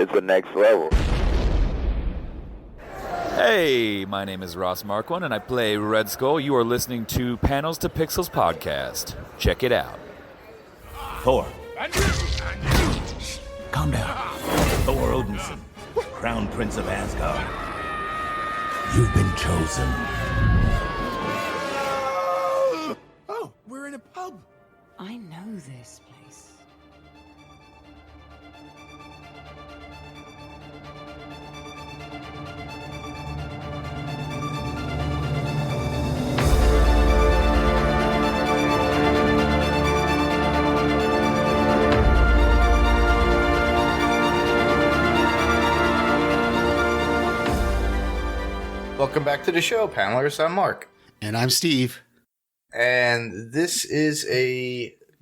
it's the next level. Hey, my name is Ross Marquand, and I play Red Skull. You are listening to Panels to Pixels podcast. Check it out. Thor. Calm down. Thor Odinson, Crown Prince of Asgard. You've been chosen. Oh, we're in a pub. I know this place. Welcome back to the show, panelists. I'm Mark. And I'm Steve. And this is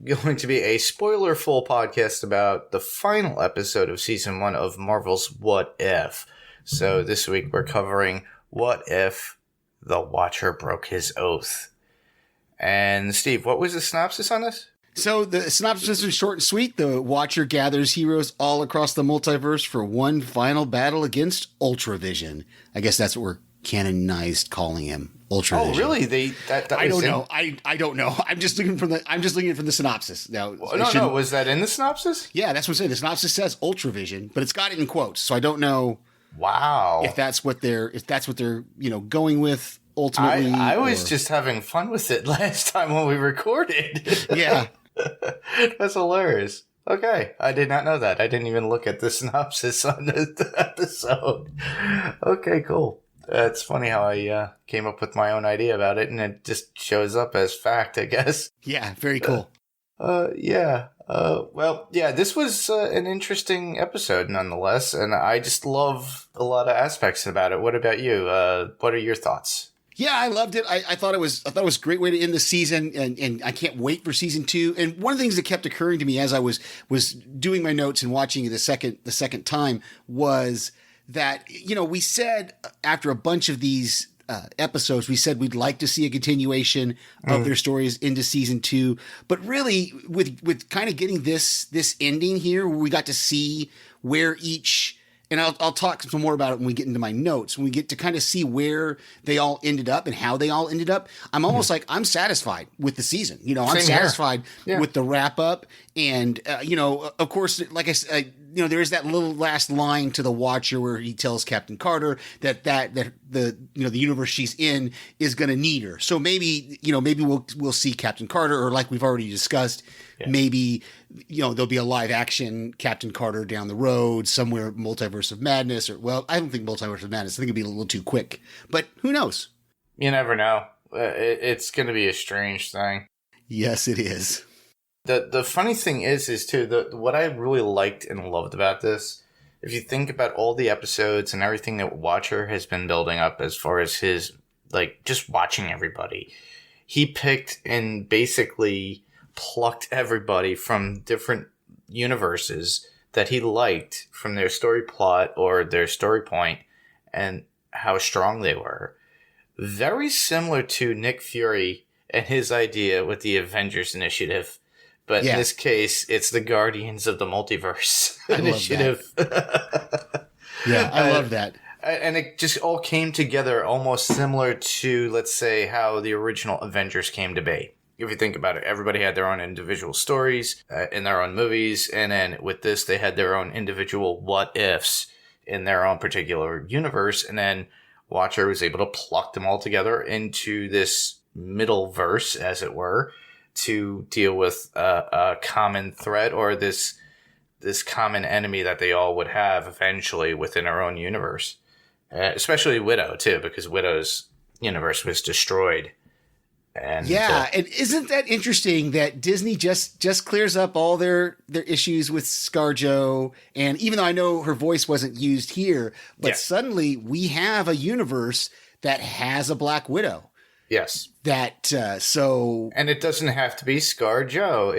going to be a spoiler-full podcast about the final episode of Season 1 of Marvel's What If. So this week we're covering What If the Watcher Broke His Oath. And Steve, what was the synopsis on this? So the synopsis is short and sweet. The Watcher gathers heroes all across the multiverse for one final battle against Ultravision. I guess that's what we're canonized calling him. Ultravision. Oh, really? I don't know. I don't know. I'm just looking from the synopsis. Now, no. Was that in the synopsis? Yeah, that's what I'm saying. The synopsis says Ultravision, but it's got it in quotes. So I don't know. Wow. If that's what they're going with ultimately. I was just having fun with it last time when we recorded. Yeah. That's hilarious. Okay. I did not know that. I didn't even look at the synopsis on the episode. Okay, cool. It's funny how I came up with my own idea about it, and it just shows up as fact, I guess. Yeah, very cool. Yeah. This was an interesting episode nonetheless, and I just love a lot of aspects about it. What about you? What are your thoughts? Yeah, I loved it. I thought it was a great way to end the season, and I can't wait for season 2. And one of the things that kept occurring to me as I was doing my notes and watching it the second time was that, we said after a bunch of these episodes, we said we'd like to see a continuation of their stories into season 2. But really, with kind of getting this ending here, where we got to see where each, and I'll talk some more about it when we get into my notes, when we get to kind of see where they all ended up and how they all ended up, I'm almost like I'm satisfied with the season. I'm satisfied with the wrap up. And, of course, like I said, there is that little last line to the Watcher where he tells Captain Carter that the universe she's in is going to need her. So maybe we'll see Captain Carter, or like we've already discussed, maybe, there'll be a live action Captain Carter down the road somewhere, Multiverse of Madness, or, well, I don't think Multiverse of Madness. I think it'd be a little too quick, but who knows? You never know. It's going to be a strange thing. Yes, it is. The funny thing is too, what I really liked and loved about this, if you think about all the episodes and everything that Watcher has been building up as far as his, just watching everybody, he picked and basically plucked everybody from different universes that he liked from their story plot or their story point and how strong they were. Very similar to Nick Fury and his idea with the Avengers Initiative. But in this case, it's the Guardians of the Multiverse Initiative. I love that. And it just all came together almost similar to, let's say, how the original Avengers came to be. If you think about it, everybody had their own individual stories in their own movies. And then with this, they had their own individual what-ifs in their own particular universe. And then Watcher was able to pluck them all together into this middle verse, as it were, to deal with a common threat or this common enemy that they all would have eventually within our own universe. Especially Widow, too, because Widow's universe was destroyed. And and isn't that interesting that Disney just clears up all their issues with ScarJo? And even though I know her voice wasn't used here, but suddenly we have a universe that has a Black Widow. Yes. And it doesn't have to be ScarJo.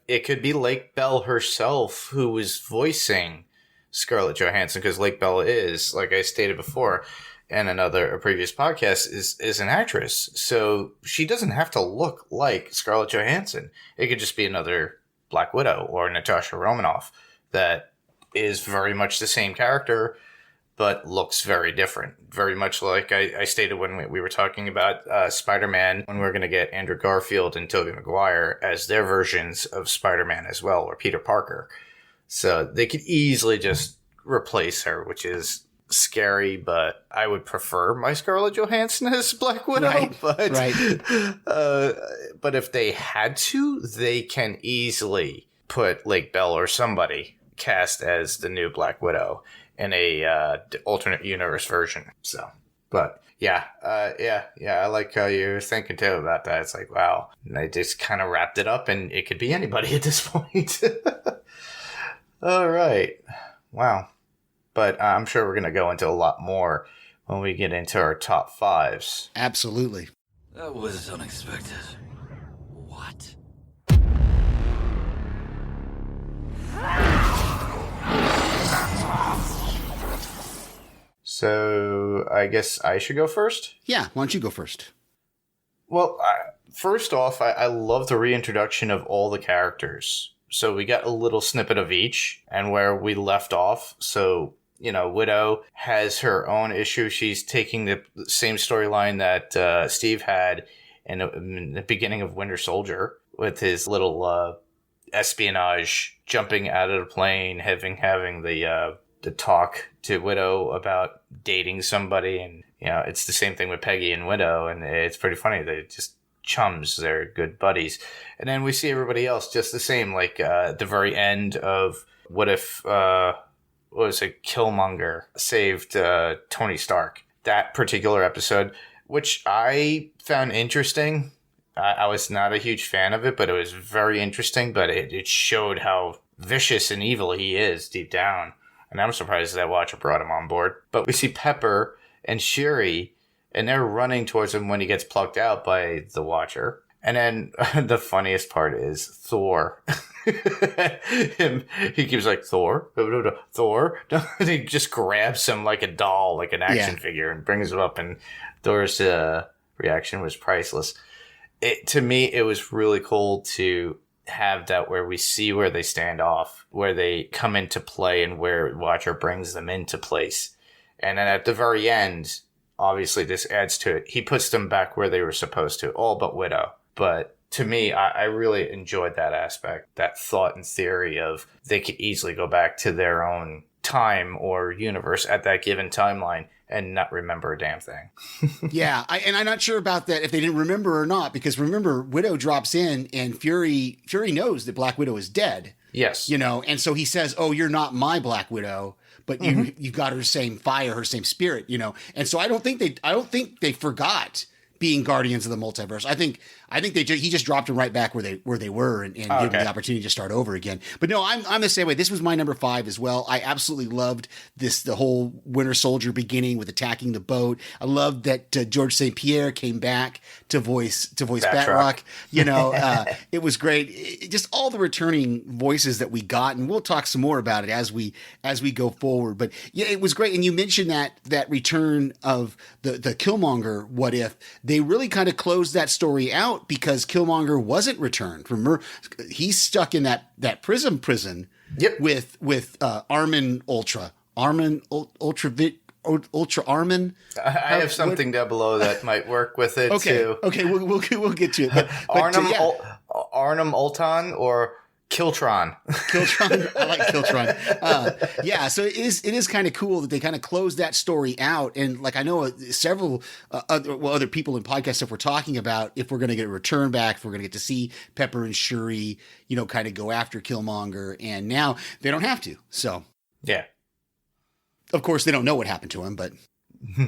It could be Lake Bell herself who was voicing Scarlett Johansson, because Lake Bell is, like I stated before in a previous podcast, is an actress. So she doesn't have to look like Scarlett Johansson. It could just be another Black Widow or Natasha Romanoff that is very much the same character, but looks very different. Very much like I stated when we were talking about Spider-Man, when we're going to get Andrew Garfield and Tobey Maguire as their versions of Spider-Man as well, or Peter Parker. So they could easily just replace her, which is scary, but I would prefer my Scarlett Johansson as Black Widow. Right, but, right. But if they had to, they can easily put Lake Bell or somebody cast as the new Black Widow in a alternate universe version. So, but yeah, I like how you're thinking too about that. It's like, wow, and they just kind of wrapped it up, and it could be anybody at this point. All right, wow. But I'm sure we're going to go into a lot more when we get into our top fives. Absolutely. That was unexpected. What? So I guess I should go first? Yeah, why don't you go first? Well, first off, I love the reintroduction of all the characters. So we got a little snippet of each and where we left off. So, you know, Widow has her own issue. She's taking the same storyline that Steve had in the beginning of Winter Soldier with his little espionage, jumping out of the plane, having the talk to Widow about dating somebody. And, you know, it's the same thing with Peggy and Widow. And it's pretty funny. They're just chums. They're good buddies. And then we see everybody else just the same, like at the very end of what if, what was it, Killmonger saved Tony Stark. That particular episode, which I found interesting. I was not a huge fan of it, but it was very interesting. But it showed how vicious and evil he is deep down. And I'm surprised that Watcher brought him on board. But we see Pepper and Shuri, and they're running towards him when he gets plucked out by the Watcher. And then the funniest part is Thor. He keeps like, Thor? Thor? And he just grabs him like a doll, like an action figure, and brings him up. And Thor's reaction was priceless. To me, it was really cool to have that where we see where they stand off, where they come into play, and where Watcher brings them into place. And then at the very end, obviously this adds to it, he puts them back where they were supposed to, all but Widow. But to me, I really enjoyed that aspect, that thought and theory of they could easily go back to their own time or universe at that given timeline and not remember a damn thing. Yeah, and I'm not sure about that if they didn't remember or not, because remember, Widow drops in and Fury knows that Black Widow is dead. Yes. You know, and so he says, "Oh, you're not my Black Widow, but you've got her same fire, her same spirit," you know. And so I don't think they forgot being Guardians of the Multiverse. I think he just dropped them right back where they were and gave them the opportunity to start over again. But no, I'm the same way. This was my number 5 as well. I absolutely loved the whole Winter Soldier beginning with attacking the boat. I loved that George St. Pierre came back to voice Batroc. You know, it was great. Just all the returning voices that we got, and we'll talk some more about it as we go forward. But yeah, it was great. And you mentioned that return of the Killmonger what if. They really kind of closed that story out because Killmonger wasn't returned. Remember, he's stuck in that prison. Yep. With Armin Ultra. Armin Ultra Armin. I have something down below that might work with it too. Okay, we'll get to it. But Arnim Ulton or Kiltron. I like Kiltron. Yeah, so it is kind of cool that they kind of closed that story out. And like I know several other people in podcast stuff were talking about if we're going to get a return back, if we're going to get to see Pepper and Shuri, you know, kind of go after Killmonger. And now they don't have to. So yeah, of course they don't know what happened to him, but.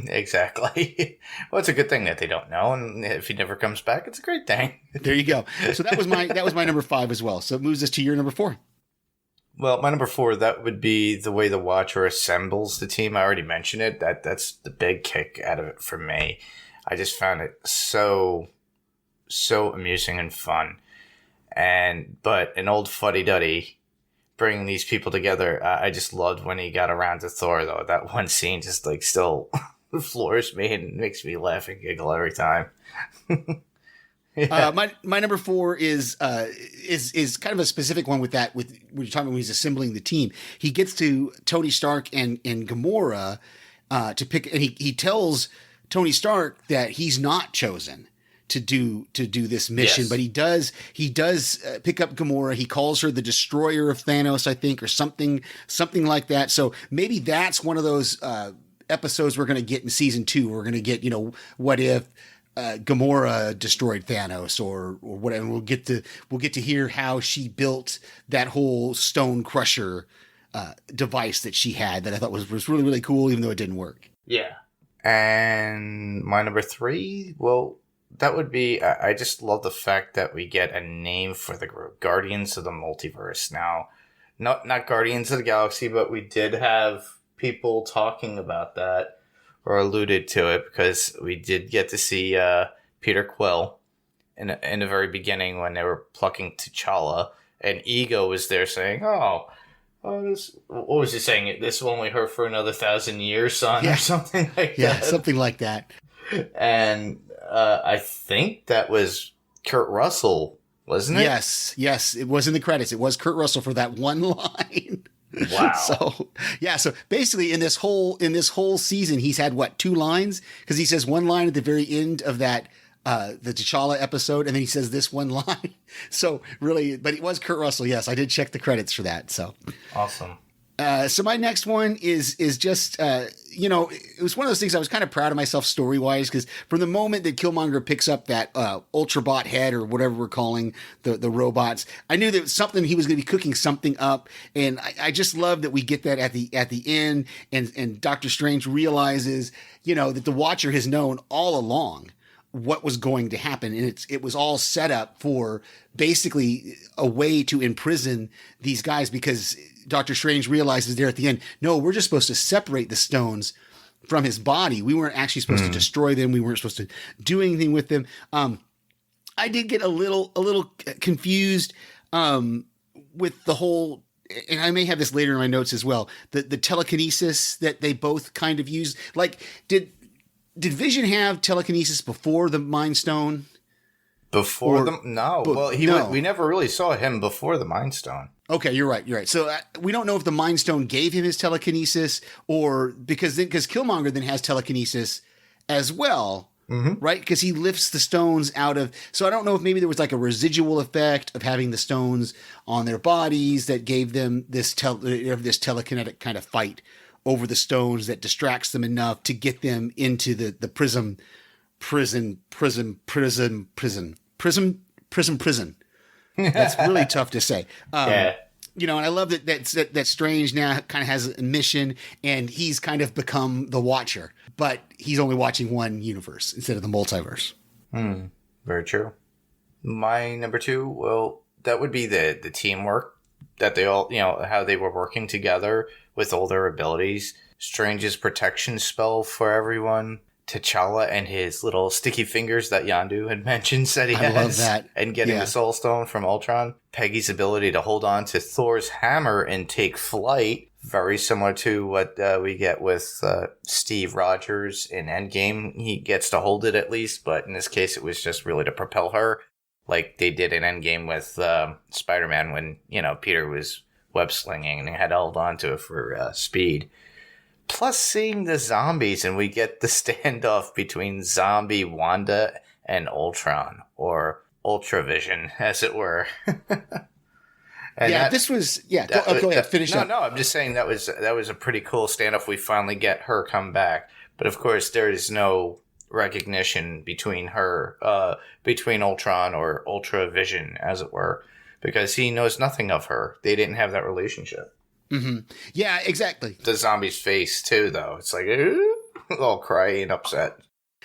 Exactly. Well, it's a good thing that they don't know, and if he never comes back, it's a great thing. There you go. So that was my number 5 as well. So it moves us to your number 4. Well, my number 4, that would be the way the Watcher assembles the team. I already mentioned it. That's the big kick out of it for me. I just found it so amusing and fun. But an old fuddy-duddy bringing these people together. I just loved when he got around to Thor, though. That one scene just like still floors me and makes me laugh and giggle every time. My number 4 is kind of a specific one with that. With when you're talking about when he's assembling the team, he gets to Tony Stark and Gamora to pick, and he tells Tony Stark that he's not chosen to do this mission, Yes. but he does pick up Gamora. He calls her the destroyer of Thanos, I think, or something like that. So maybe that's one of those episodes we're going to get in season 2. We're going to get, what if Gamora destroyed Thanos or whatever. We'll get to hear how she built that whole stone crusher device that she had that I thought was really, really cool, even though it didn't work. Yeah. And my number 3, well, that would be, I just love the fact that we get a name for the group, Guardians of the Multiverse. Now, not Guardians of the Galaxy, but we did have people talking about that or alluded to it because we did get to see Peter Quill in the very beginning when they were plucking T'Challa, and Ego was there saying, what was he saying? This will only hurt for another 1,000 years, son, or something like that. Yeah, something like that. And I think that was Kurt Russell, wasn't it? Yes, it was in the credits. It was Kurt Russell for that one line. Wow. So basically in this whole season, he's had 2 lines? Because he says one line at the very end of that the T'Challa episode, and then he says this one line. So really, but it was Kurt Russell. Yes, I did check the credits for that. So awesome. So my next one is just, it was one of those things I was kind of proud of myself story-wise, because from the moment that Killmonger picks up that Ultrabot head or whatever we're calling the robots, I knew that something he was going to be cooking something up, and I just love that we get that at the end, and Doctor Strange realizes, that the Watcher has known all along what was going to happen, and it was all set up for basically a way to imprison these guys, because Doctor Strange realizes there at the end, no, we're just supposed to separate the stones from his body. We weren't actually supposed to destroy them. We weren't supposed to do anything with them. I did get a little confused with the whole, and I may have this later in my notes as well, the telekinesis that they both kind of used. Like, did Vision have telekinesis before the Mind Stone? No. We never really saw him before the Mind Stone. Okay, you're right. So we don't know if the Mind Stone gave him his telekinesis, or because Killmonger then has telekinesis as well, right? Because he lifts the stones out of. So I don't know if maybe there was like a residual effect of having the stones on their bodies that gave them this telekinetic kind of fight over the stones that distracts them enough to get them into the prison. That's really tough to say. Yeah. And I love that Strange now kind of has a mission, and he's kind of become the Watcher, but he's only watching one universe instead of the multiverse. Very true. My number 2, well, that would be the teamwork that they all, how they were working together with all their abilities. Strange's protection spell for everyone. T'Challa and his little sticky fingers that Yondu had mentioned said he has. I love that. And getting the Soul Stone from Ultron. Peggy's ability to hold on to Thor's hammer and take flight. Very similar to what we get with Steve Rogers in Endgame. He gets to hold it at least, but in this case it was just really to propel her. Like they did in Endgame with Spider-Man when, Peter was web-slinging and he had held on to it for speed. Plus seeing the zombies, and we get the standoff between zombie Wanda and Ultron, or Ultravision, as it were. Go ahead, finish up. No, I'm just saying that was a pretty cool standoff. We finally get her come back. But of course, there is no recognition between Ultron or Ultravision, as it were, because he knows nothing of her. They didn't have that relationship. Mm-hmm. Yeah, exactly. The zombie's face too, though. It's like all crying and upset.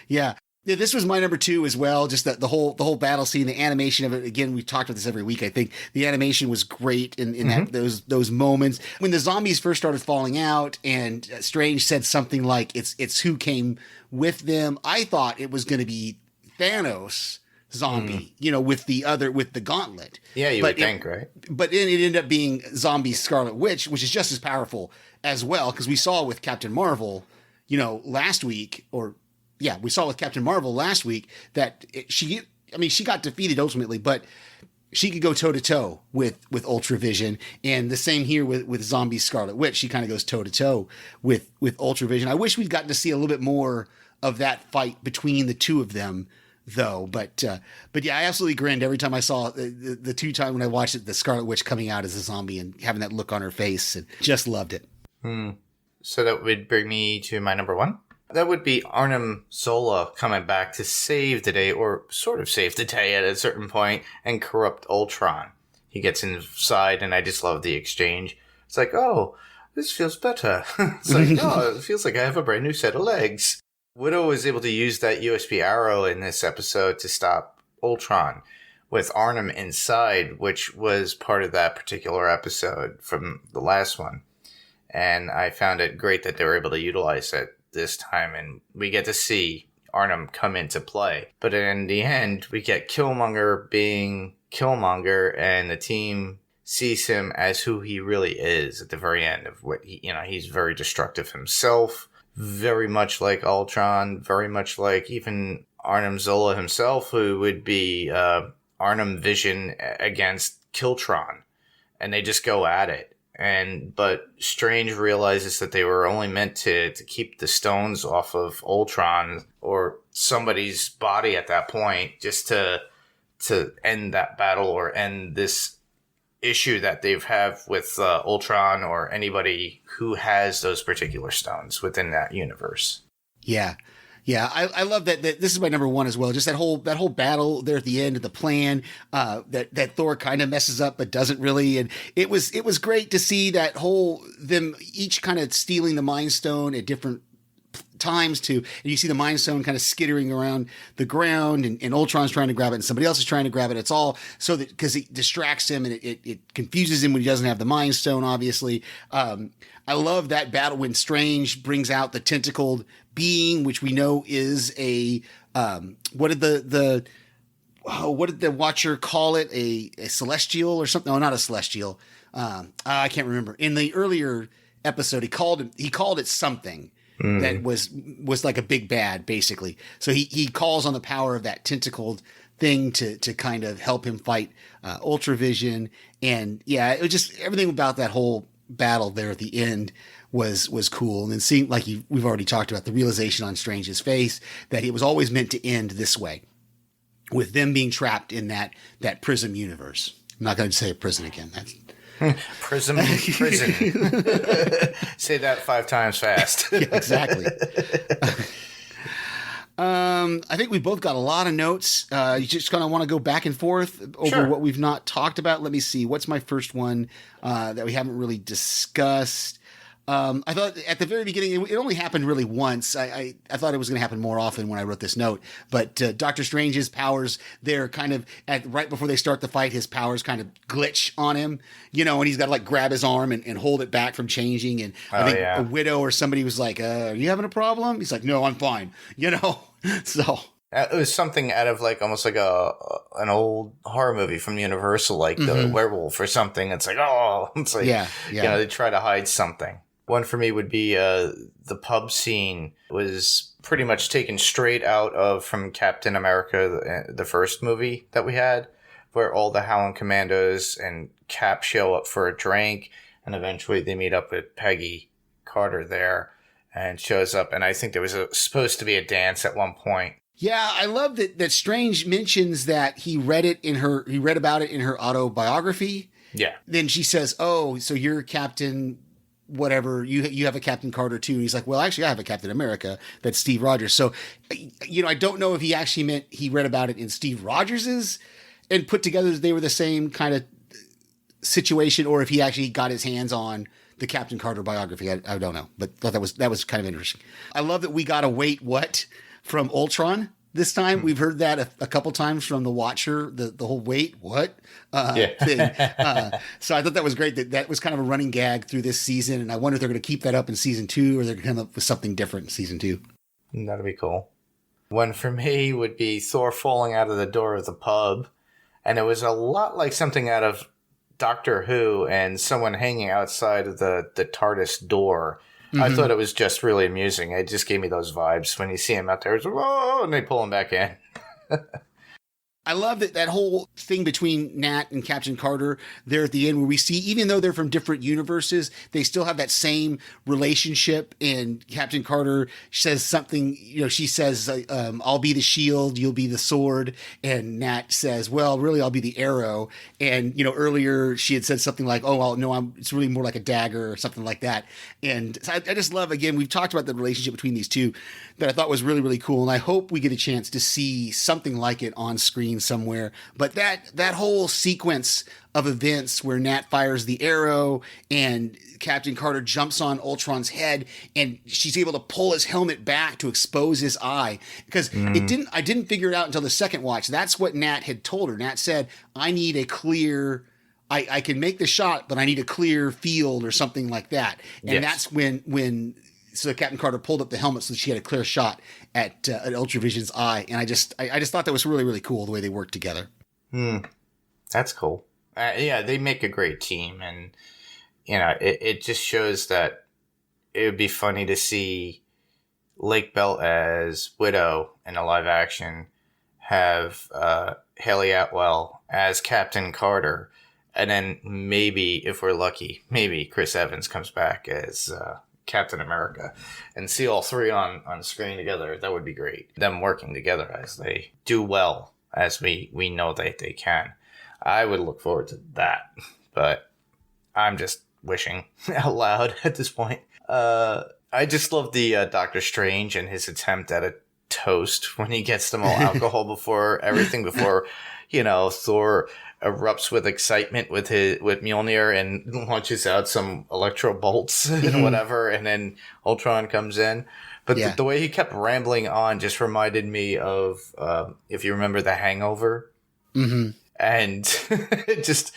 Yeah, this was my number 2 as well. Just the whole battle scene, the animation of it. Again, we talked about this every week. I think the animation was great in that those moments when the zombies first started falling out, and Strange said something like, "It's who came with them." I thought it was going to be Thanos zombie, with the gauntlet. Yeah, you would think, right? But then it ended up being zombie Scarlet Witch, which is just as powerful as well, because we saw with Captain Marvel, last week, that I mean, she got defeated ultimately, but she could go toe to toe with Ultravision, and the same here with Zombie Scarlet Witch. She kind of goes toe to toe with Ultravision. I wish we'd gotten to see a little bit more of that fight between the two of them, though. But yeah, I absolutely grinned every time I saw the two times when I watched it, the Scarlet Witch coming out as a zombie and having that look on her face, and just loved it. So that would bring me to my number one. That would be Arnim Zola coming back to save the day, or sort of save the day at a certain point, and corrupt Ultron. He gets inside, and I just love the exchange. It's like, oh, this feels better. It's like, oh, it feels like I have a brand new set of legs. Widow was able to use that USB arrow in this episode to stop Ultron with Arnim inside, which was part of that particular episode from the last one. And I found it great that they were able to utilize it this time, and we get to see Arnim come into play. But in the end, we get Killmonger being Killmonger, and the team sees him as who he really is at the very end of what he's very destructive himself, very much like Ultron, very much like even Arnim Zola himself, who would be Arnim Vision against Killtron, and they just go at it. But Strange realizes that they were only meant to keep the stones off of Ultron or somebody's body at that point, just to end that battle or end this issue that they've have with Ultron or anybody who has those particular stones within that universe. Yeah. Yeah, I love that this is my number one as well. Just that whole battle there at the end of the plan that Thor kind of messes up but doesn't really, and it was great to see that whole them each kind of stealing the Mind Stone at different times too, and you see the Mind Stone kind of skittering around the ground, and Ultron's trying to grab it, and somebody else is trying to grab it. It's all so that because it distracts him and it confuses him when he doesn't have the Mind Stone. Obviously, I love that battle when Strange brings out the tentacled being, which we know is a what did the Watcher call it? A celestial or something? No, not a celestial. I can't remember. In the earlier episode, he called it something. That was like a big bad, basically. So he calls on the power of that tentacled thing to kind of help him fight Ultravision. And yeah, it was just everything about that whole battle there at the end was cool. And then seeing, like we've already talked about, the realization on Strange's face that it was always meant to end this way, with them being trapped in that prism universe. I'm not going to say a prison again. That's Prison. Say that 5 times fast. Yeah, exactly. I think we both got a lot of notes. You just kind of want to go back and forth over what we've not talked about. Let me see. What's my first one that we haven't really discussed? I thought at the very beginning, it only happened really once. I thought it was going to happen more often when I wrote this note. But Doctor Strange's powers, they're kind of right before they start the fight, his powers kind of glitch on him, and he's got to like grab his arm and hold it back from changing. And I think a Widow or somebody was like, "Are you having a problem?" He's like, "No, I'm fine." So. It was something out of like almost like an old horror movie from Universal, like the werewolf or something. It's like, they try to hide something. One for me would be the pub scene was pretty much taken straight out of from Captain America, the first movie that we had, where all the Howling Commandos and Cap show up for a drink, and eventually they meet up with Peggy Carter there and shows up. And I think there was supposed to be a dance at one point. Yeah, I love that Strange mentions that he read about it in her autobiography. Yeah. Then she says, "Oh, so you're Captain whatever, you have a Captain Carter too." And he's like, "Well, actually I have a Captain America, that's Steve Rogers." So, I don't know if he actually meant he read about it in Steve Rogers's and put together they were the same kind of situation, or if he actually got his hands on the Captain Carter biography. I don't know, but thought that was kind of interesting. I love that we got a wait what from Ultron this time. We've heard that a couple times from the Watcher, the whole wait what thing. So I thought that was great. That was kind of a running gag through this season, and I wonder if they're going to keep that up in season 2, or they're going to come up with something different in season 2. That'd be cool. One for me would be Thor falling out of the door of the pub, and it was a lot like something out of Doctor Who and someone hanging outside of the TARDIS door. I thought it was just really amusing. It just gave me those vibes when you see him out there. It's like, whoa, and they pull him back in. I love that whole thing between Nat and Captain Carter there at the end, where we see, even though they're from different universes, they still have that same relationship. And Captain Carter says something, she says, I'll be the shield, you'll be the sword. And Nat says, well, really, I'll be the arrow. And, earlier she had said something like, oh, well, no, it's really more like a dagger or something like that. And I just love, again, we've talked about the relationship between these two that I thought was really, really cool. And I hope we get a chance to see something like it on screen somewhere. But that whole sequence of events where Nat fires the arrow and Captain Carter jumps on Ultron's head and she's able to pull his helmet back to expose his eye, because I didn't figure it out until the second watch. That's what Nat had told her. Nat said, I need a clear, I can make the shot, but I need a clear field or something like that. And that's when so Captain Carter pulled up the helmet so that she had a clear shot at Ultravision's eye. And I just thought that was really, really cool the way they worked together. That's cool. Yeah, they make a great team. And, it just shows that it would be funny to see Lake Bell as Widow in a live action, have Haley Atwell as Captain Carter, and then maybe, if we're lucky, maybe Chris Evans comes back as Captain America, and see all three on screen together. That would be great. Them working together as they do well, as we know that they can. I would look forward to that, but I'm just wishing out loud at this point. I just love the Doctor Strange and his attempt at a toast when he gets them all alcohol before Thor erupts with excitement with Mjolnir and launches out some electro bolts and whatever, and then Ultron comes in. But the way he kept rambling on just reminded me of, if you remember The Hangover. Mm-hmm. And it just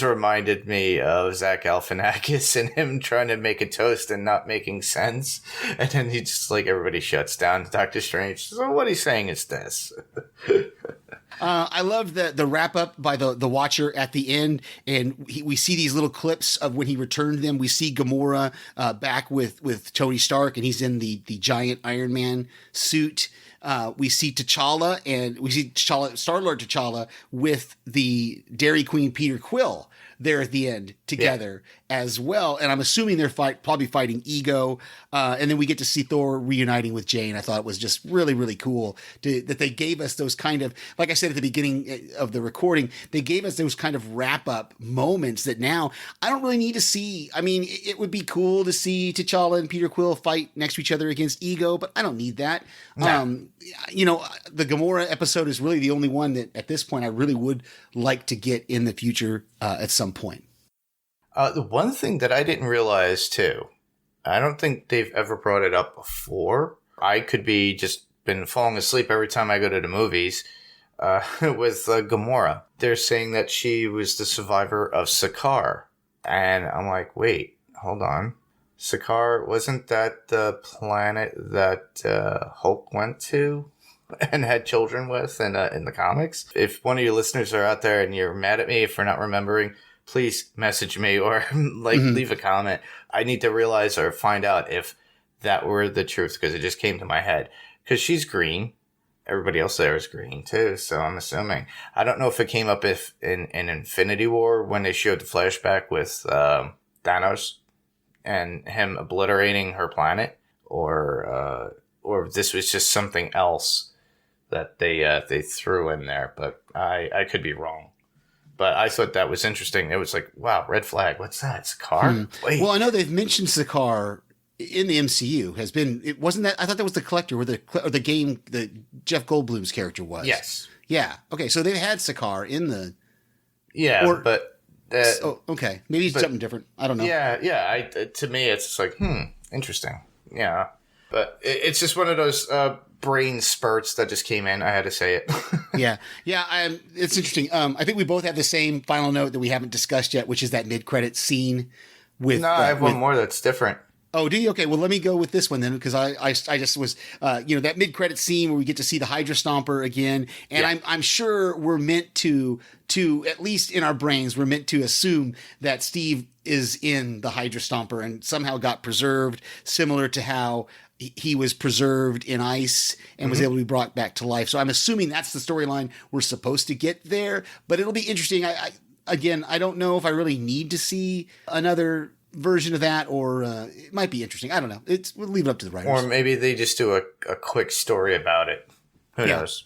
reminded me of Zach Galifianakis and him trying to make a toast and not making sense. And then he just, everybody shuts down. Doctor Strange, so what he's saying is this. I love the wrap up by the Watcher at the end, and we see these little clips of when he returned them. We see Gamora back with Tony Stark, and he's in the giant Iron Man suit. We see T'Challa, and we see Star-Lord T'Challa with the Dairy Queen Peter Quill there at the end together as well. And I'm assuming they're probably fighting Ego. And then we get to see Thor reuniting with Jane. I thought it was just really, really cool that they gave us those kind of, like I said at the beginning of the recording, they gave us those kind of wrap up moments that now I don't really need to see. I mean, it would be cool to see T'Challa and Peter Quill fight next to each other against Ego, but I don't need that. No. The Gamora episode is really the only one that at this point I really would like to get in the future at some point. The one thing that I didn't realize too, I don't think they've ever brought it up before. I could be just been falling asleep every time I go to the movies with Gamora. They're saying that she was the survivor of Sakaar. And I'm like, wait, hold on. Sakaar, wasn't that the planet that Hulk went to and had children with in the comics? If one of your listeners are out there and you're mad at me for not remembering, please message me or leave a comment. I need to realize or find out if that were the truth, because it just came to my head. Because she's green. Everybody else there is green too, so I'm assuming. I don't know if it came up in Infinity War when they showed the flashback with Thanos and him obliterating her planet, or this was just something else that they threw in there. But I could be wrong. But I thought that was interesting. It was like, wow, red flag. What's that? Sakaar? Wait. Well, I know they've mentioned Sakaar in the MCU. It wasn't that? I thought that was the Collector, or the game that Jeff Goldblum's character was. Yes. Yeah. Okay. So they've had Sakaar in the. Yeah, but. Okay. Maybe it's something different. I don't know. Yeah. To me, it's just like, interesting. Yeah. But it's just one of those brain spurts that just came in. I had to say it. Yeah. It's interesting. I think we both have the same final note that we haven't discussed yet, which is that mid-credit scene with. No, I have one more that's different. Oh, do you? Okay, well, let me go with this one then, because I just was, that mid-credit scene where we get to see the Hydra Stomper again, and I'm sure we're meant to at least in our brains, we're meant to assume that Steve is in the Hydra Stomper and somehow got preserved, similar to how he was preserved in ice and was able to be brought back to life. So I'm assuming that's the storyline we're supposed to get there, but it'll be interesting. I don't know if I really need to see another version of that, or it might be interesting. I don't know. We'll leave it up to the writers. Or maybe they just do a quick story about it. Who knows?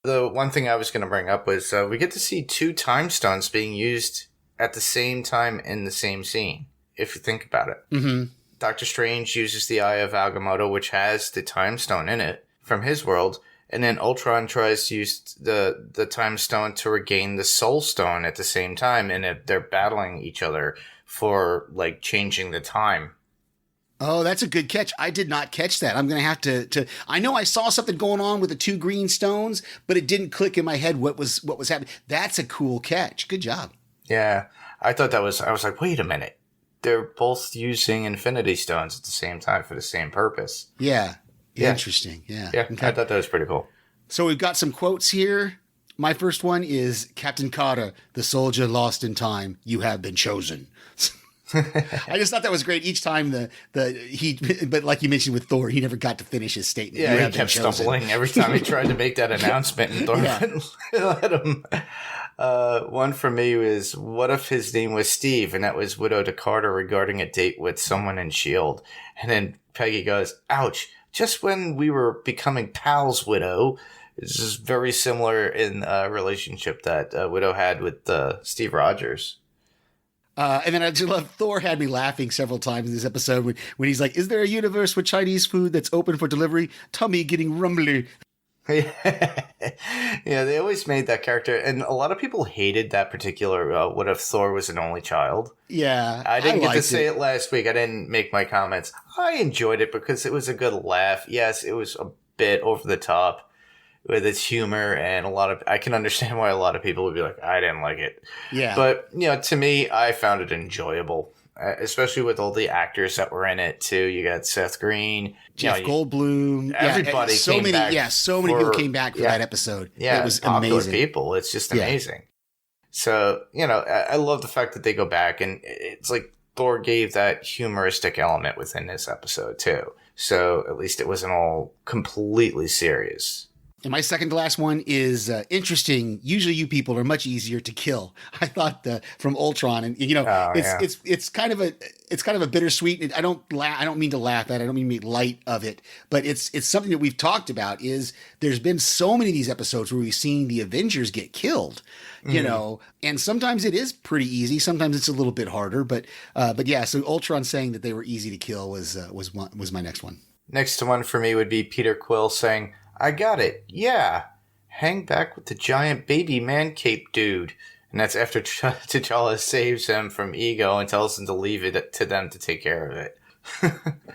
The one thing I was going to bring up was we get to see 2 time stones being used at the same time in the same scene, if you think about it. Mm-hmm. Doctor Strange uses the Eye of Agamotto, which has the time stone in it from his world, and then Ultron tries to use the time stone to regain the soul stone at the same time, and they're battling each other for like changing the time. Oh, that's a good catch. I did not catch that. I'm going to have to I know I saw something going on with the 2 green stones, but it didn't click in my head what was happening. That's a cool catch. Good job. Yeah. I was like, wait a minute. They're both using Infinity Stones at the same time for the same purpose. Yeah. Interesting. Yeah. Yeah. Okay. I thought that was pretty cool. So we've got some quotes here. My first one is Captain Carter, the soldier lost in time. You have been chosen. I just thought that was great. Each time but like you mentioned with Thor, he never got to finish his statement. Yeah, he kept stumbling every time he tried to make that announcement, and Thor wouldn't let him. One for me was, what if his name was Steve, and that was Widow to Carter regarding a date with someone in S.H.I.E.L.D. And then Peggy goes, ouch, just when we were becoming pals, Widow. This is very similar in a relationship that Widow had with Steve Rogers. And then I just love, Thor had me laughing several times in this episode when he's like, is there a universe with Chinese food that's open for delivery? Tummy getting rumbly. Yeah, they always made that character. And a lot of people hated that particular, what if Thor was an only child? Yeah. I didn't get to say it last week. I didn't make my comments. I enjoyed it because it was a good laugh. Yes, it was a bit over the top with its humor, and I can understand why a lot of people would be like, I didn't like it. Yeah. But, to me, I found it enjoyable, especially with all the actors that were in it, too. You got Seth Green, Jeff Goldblum. Everybody came back. Yeah, so many people came back for that episode. Yeah, it was popular amazing. people. It's just amazing. So, I love the fact that they go back, and it's like Thor gave that humoristic element within this episode, too. So, at least it wasn't all completely serious. And my second to last one is interesting. Usually, you people are much easier to kill. I thought from Ultron, and it's kind of a bittersweet. I don't mean to laugh at it. I don't mean to make light of it, but it's something that we've talked about. Is there's been so many of these episodes where we've seen the Avengers get killed, and sometimes it is pretty easy. Sometimes it's a little bit harder, but yeah. So Ultron saying that they were easy to kill was my next one. Next one for me would be Peter Quill saying, I got it. Yeah. Hang back with the giant baby man cape dude. And that's after T'Challa saves him from Ego and tells him to leave it to them to take care of it.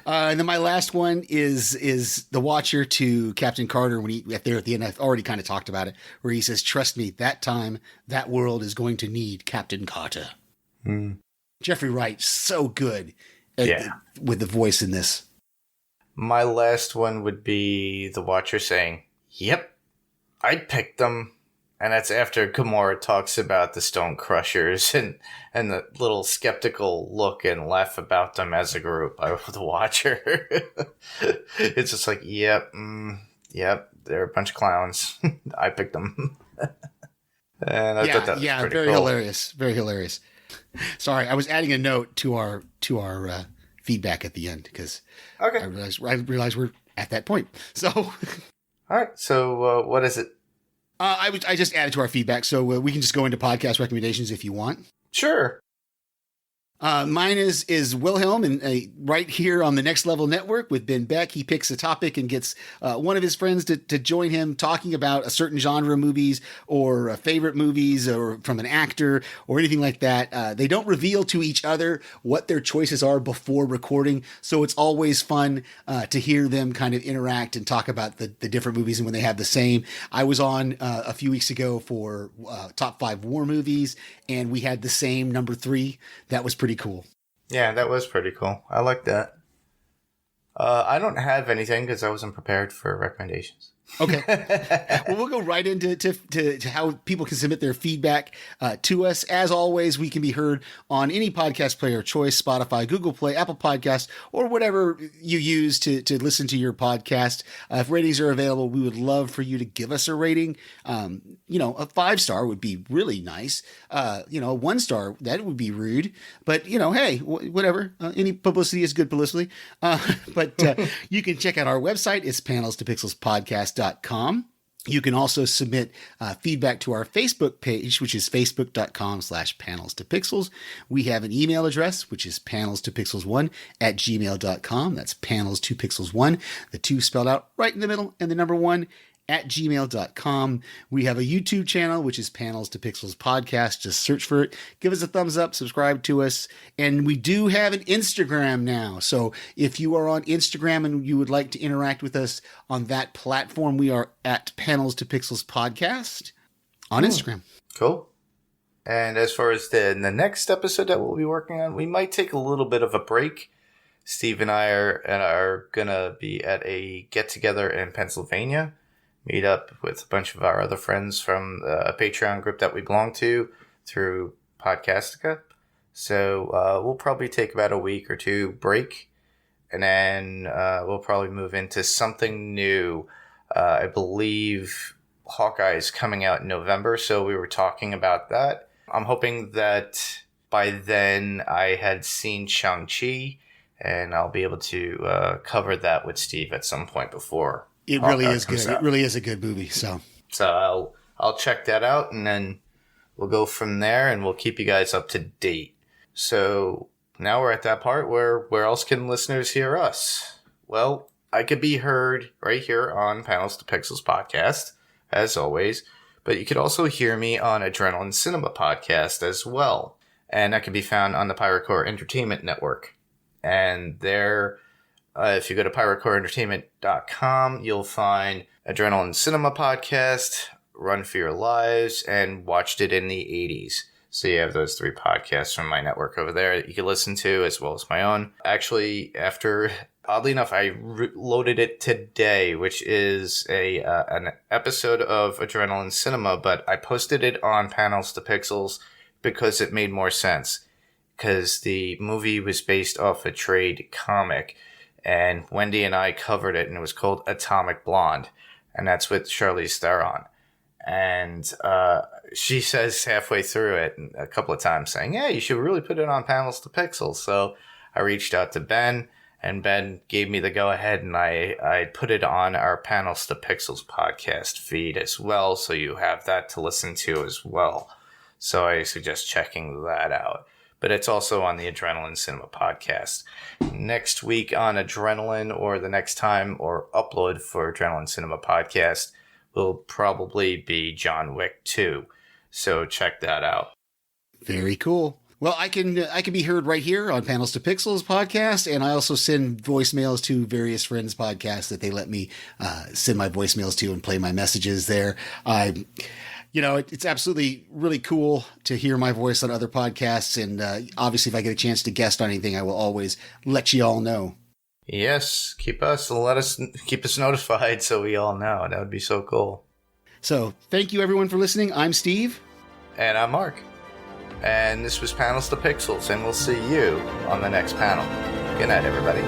And then my last one is the Watcher to Captain Carter when there at the end. I've already kind of talked about it, where he says, "Trust me, that time that world is going to need Captain Carter." Jeffrey Wright, so good with the voice in this. My last one would be the Watcher saying, "Yep, I picked them." And that's after Gamora talks about the Stone Crushers and the little skeptical look and laugh about them as a group of the Watcher. It's just like, yep, they're a bunch of clowns. I picked them. And I thought that was pretty very cool. hilarious, very hilarious. Sorry, I was adding a note to our feedback at the end because I realized we're at that point. So, all right. So, what is it? I just added to our feedback, so we can just go into podcast recommendations if you want. Sure. Mine is Wilhelm, and right here on the Next Level Network with Ben Beck. He picks a topic and gets one of his friends to join him talking about a certain genre of movies or favorite movies or from an actor or anything like that. They don't reveal to each other what their choices are before recording, so it's always fun to hear them kind of interact and talk about the different movies and when they have the same. I was on a few weeks ago for Top 5 War Movies, and we had the same number 3. That was pretty cool. Yeah, that was pretty cool. I like that. I don't have anything because I wasn't prepared for recommendations. Okay. Well, we'll go right into to how people can submit their feedback to us. As always, we can be heard on any podcast player of choice, Spotify, Google Play, Apple Podcasts, or whatever you use to listen to your podcast. If ratings are available, we would love for you to give us a rating. A 5-star would be really nice. A 1-star, that would be rude. But, hey, whatever. Any publicity is good publicity. But you can check out our website. It's panelstopixelspodcast.com. You can also submit feedback to our Facebook page, which is facebook.com/panelstopixels. We have an email address, which is panelstopixels1@gmail.com. That's panels2pixels1, the 2 spelled out right in the middle, and the number 1 @gmail.com. We have a YouTube channel, which is Panels to Pixels Podcast. Just search for it. Give us a thumbs up, subscribe to us. And we do have an Instagram now. So if you are on Instagram and you would like to interact with us on that platform, we are at Panels to Pixels Podcast on Instagram. Cool. And as far as the next episode that we'll be working on, we might take a little bit of a break. Steve and I are going to be at a get-together in Pennsylvania. Meet up with a bunch of our other friends from a Patreon group that we belong to through Podcastica. So we'll probably take about a week or two break, and then we'll probably move into something new. I believe Hawkeye is coming out in November, so we were talking about that. I'm hoping that by then I had seen Shang-Chi, and I'll be able to cover that with Steve at some point before. It really is good. It really is a good movie. So I'll check that out, and then we'll go from there, and we'll keep you guys up to date. So now we're at that part where else can listeners hear us? Well, I could be heard right here on Panels to Pixels Podcast, as always, but you could also hear me on Adrenaline Cinema Podcast as well, and that can be found on the Pirate Core Entertainment Network. And there, if you go to piratecoreentertainment.com, you'll find Adrenaline Cinema Podcast, Run for Your Lives, and Watched It in the 80s. So you have those 3 podcasts from my network over there that you can listen to, as well as my own. Actually, oddly enough, I loaded it today, which is an episode of Adrenaline Cinema, but I posted it on Panels to Pixels because it made more sense. Because the movie was based off a trade comic, and Wendy and I covered it, and it was called Atomic Blonde, and that's with Charlize Theron. And she says halfway through it a couple of times saying, yeah, you should really put it on Panels to Pixels. So I reached out to Ben, and Ben gave me the go-ahead, and I put it on our Panels to Pixels podcast feed as well, so you have that to listen to as well. So I suggest checking that out. But it's also on the Adrenaline Cinema Podcast. Next week on Adrenaline, or the next time or upload for Adrenaline Cinema Podcast, will probably be John Wick 2. So check that out. Very cool. Well, I can be heard right here on Panels to Pixels Podcast, and I also send voicemails to various friends' podcasts that they let me send my voicemails to and play my messages there. It's absolutely really cool to hear my voice on other podcasts. And obviously, if I get a chance to guest on anything, I will always let you all know. Yes, keep us notified so we all know. That would be so cool. So thank you, everyone, for listening. I'm Steve. And I'm Mark. And this was Panels to Pixels, and we'll see you on the next panel. Good night, everybody.